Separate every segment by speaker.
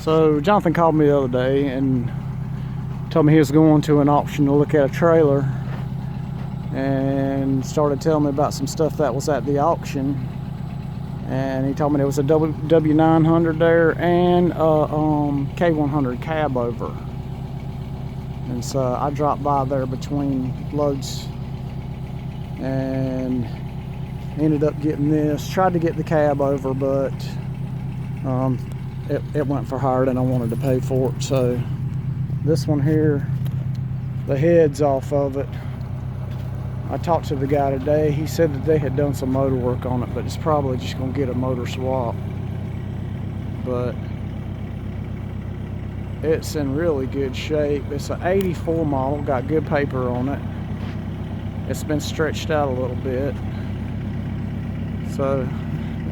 Speaker 1: So Jonathan called me the other day and told me he was going to an auction to look at a trailer, and started telling me about some stuff that was at the auction. And he told me there was a W900 there and a K100 cab over. And so I dropped by there between loads and ended up getting this. Tried to get the cab over, but it went for higher than I wanted to pay for it. So this one here, the head's off of it. I talked to the guy today. He said that they had done some motor work on it, but it's probably just going to get a motor swap. But it's in really good shape. It's an 84 model, got good paper on it. It's been stretched out a little bit. So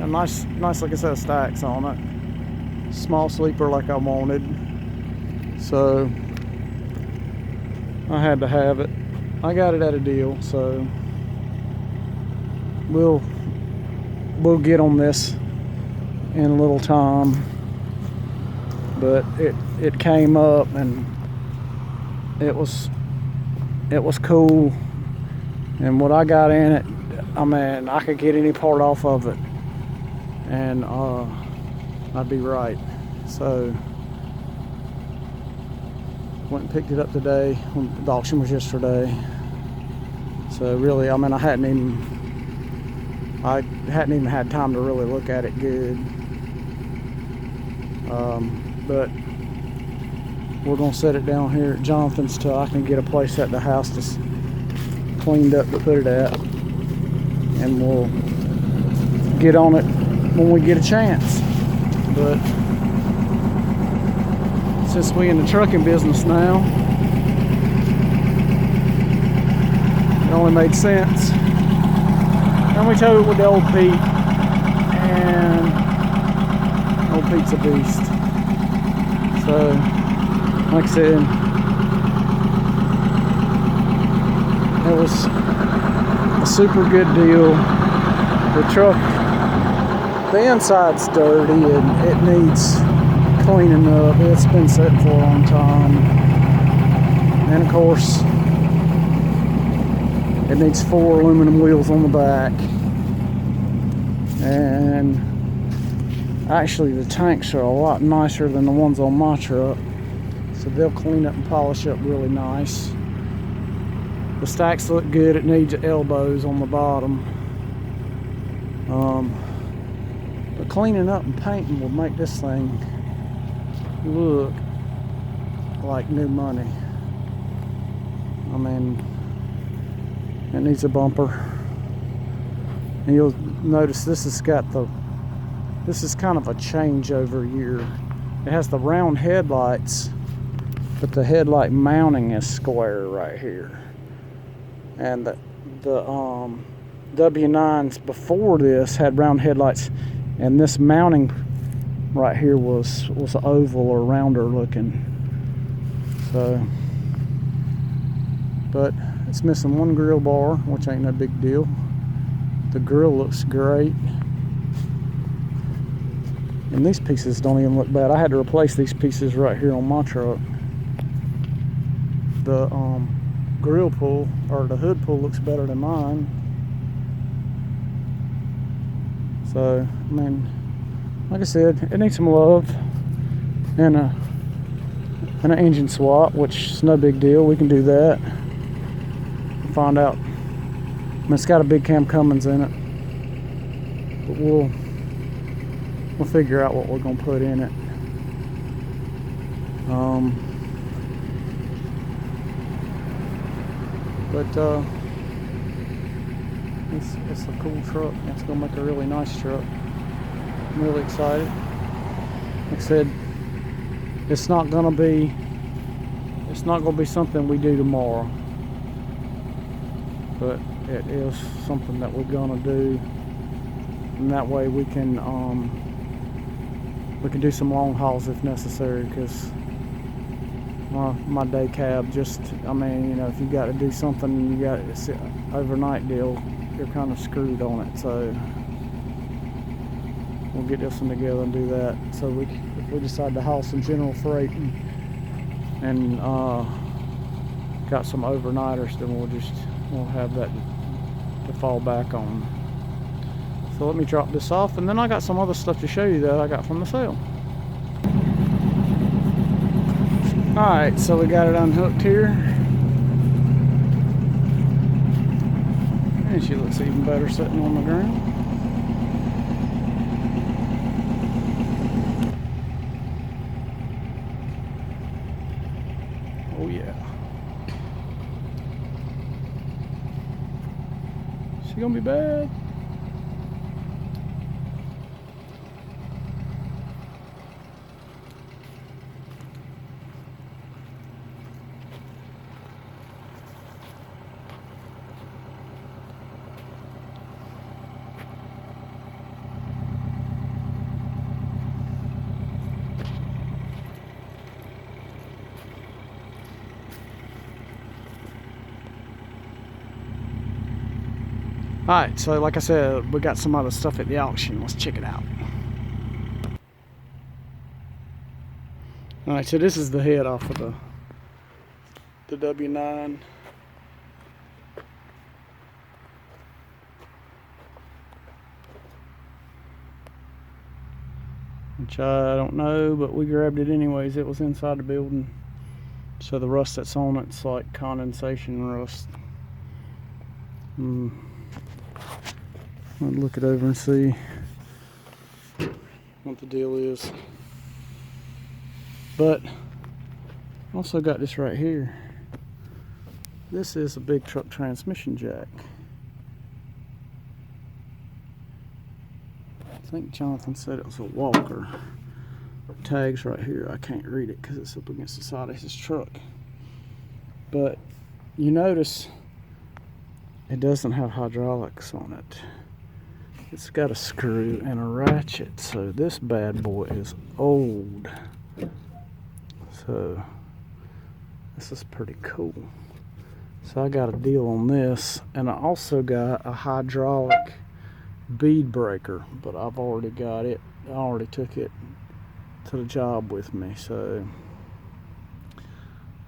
Speaker 1: a nice looking set of stacks on it. Small sleeper like I wanted. So I had to have it. I got it at a deal, so we'll get on this in a little time. But it came up and it was cool, and what I got in it, I mean, I could get any part off of it and I'd be right. So went and picked it up today. The auction was yesterday. So really, I mean, I hadn't even had time to really look at it good. But we're gonna set it down here at Jonathan's till I can get a place at the house that's cleaned up to put it at, and we'll get on it when we get a chance. But since we in the trucking business now, it only made sense. And we towed it with the old Pete, and old Pete's a beast. So, like I said, it was a super good deal. The truck, the inside's dirty and it needs cleaning up. It's been sitting for a long time, and of course it needs 4 aluminum wheels on the back. And actually the tanks are a lot nicer than the ones on my truck, so they'll clean up and polish up really nice. The stacks look good. It needs elbows on the bottom, but cleaning up and painting will make this thing look like new money. I mean, it needs a bumper, and you'll notice this is kind of a changeover year. It has the round headlights, but the headlight mounting is square right here. And the W9s before this had round headlights, and this mounting right here was oval or rounder looking. So, but it's missing one grill bar, which ain't no big deal. The grill looks great, and these pieces don't even look bad. I had to replace these pieces right here on my truck. The grill pull, or the hood pull, looks better than mine. So, I mean, like I said, it needs some love and an engine swap, which is no big deal. We can do that. Find out. I mean, it's got a big Cam Cummins in it, but we'll figure out what we're gonna put in it. But it's a cool truck. It's gonna make a really nice truck. I'm really excited. Like I said, it's not gonna be something we do tomorrow, but it is something that we're gonna do, and that way we can do some long hauls if necessary. Because my day cab, just, I mean, you know, if you got to do something and you got it's an overnight deal, you're kind of screwed on it. So we'll get this one together and do that. So if we decide to haul some general freight and got some overnighters, then we'll have that to fall back on. So let me drop this off, and then I got some other stuff to show you that I got from the sale. Alright, so we got it unhooked here. And she looks even better sitting on the ground. Oh yeah. She gonna be bad. Alright, so like I said, we got some other stuff at the auction. Let's check it out. Alright, so this is the head off of the W9. Which I don't know, but we grabbed it anyways. It was inside the building. So the rust that's on it's like condensation rust. I'll look it over and see what the deal is. But also got this right here. This is a big truck transmission jack. I think Jonathan said it was a Walker. Tags right here. I can't read it because it's up against the side of his truck. But you notice it doesn't have hydraulics on it. It's got a screw and a ratchet, so this bad boy is old. So this is pretty cool. So I got a deal on this, and I also got a hydraulic bead breaker, but I've already got it. I already took it to the job with me, so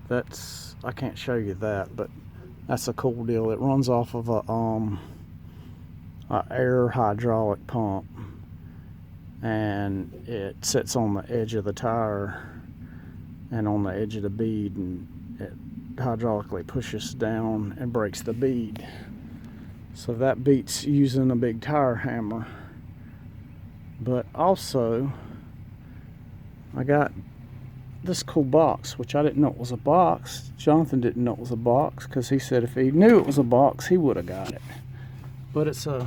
Speaker 1: that's, I can't show you that, but that's a cool deal. It runs off of a air hydraulic pump, and it sits on the edge of the tire and on the edge of the bead, and it hydraulically pushes down and breaks the bead. So that beats using a big tire hammer. But also I got this cool box, which I didn't know it was a box. Jonathan didn't know it was a box because he said if he knew it was a box he would have got it. But it's a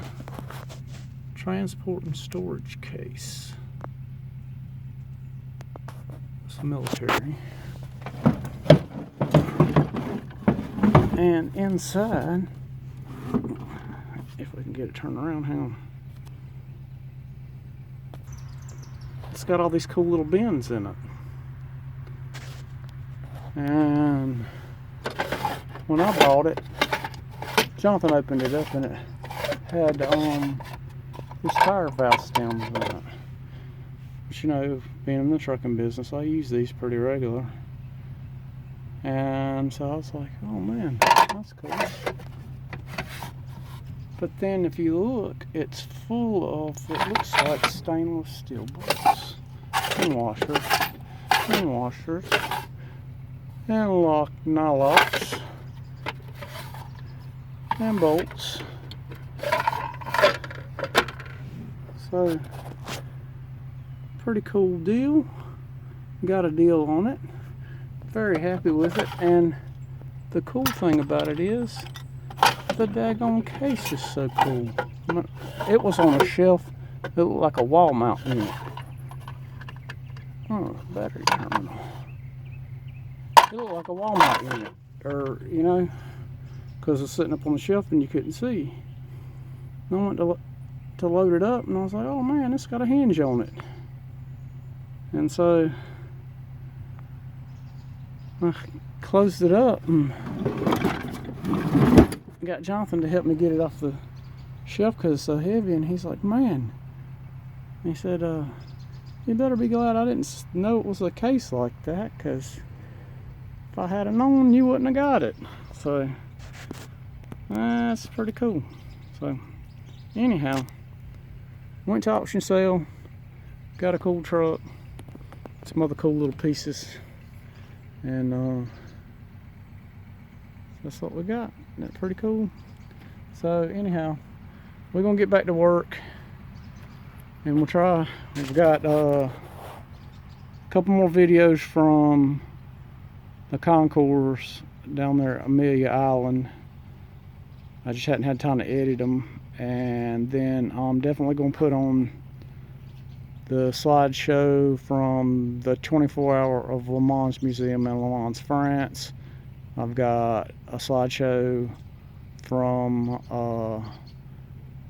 Speaker 1: transport and storage case. It's military. And inside, if we can get it turned around, hang on. It's got all these cool little bins in it. And when I bought it, Jonathan opened it up and it had these tire valve stems in it. But you know, being in the trucking business, I use these pretty regular. And so I was like, oh man, that's cool. But then if you look, it's full of, it looks like stainless steel bolts and washers and washers and nylocks and bolts. So pretty cool deal. Got a deal on it. Very happy with it. And the cool thing about it is the daggone case is so cool. It was on a shelf. It looked like a wall mount unit. Oh, battery terminal. It looked like a wall mount unit, or you know, because it's sitting up on the shelf and you couldn't see. And I went to load it up, and I was like, oh man, it's got a hinge on it. And so I closed it up and got Jonathan to help me get it off the shelf because it's so heavy, and he's like, man, He said, you better be glad I didn't know it was a case like that, because if I had known, you wouldn't have got it. So that's pretty cool. So anyhow, went to auction sale, got a cool truck, some other cool little pieces, and that's what we got. Isn't that pretty cool? So anyhow, we're gonna get back to work, and we'll try. We've got a couple more videos from the concourse down there at Amelia Island. I just hadn't had time to edit them, and then I'm definitely gonna put on the slideshow from the 24-hour of Le Mans Museum in Le Mans, France. I've got a slideshow from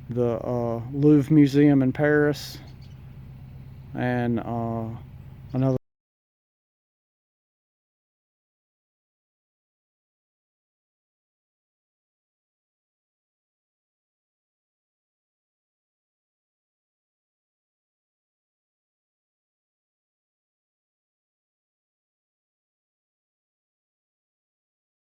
Speaker 1: the Louvre Museum in Paris, and another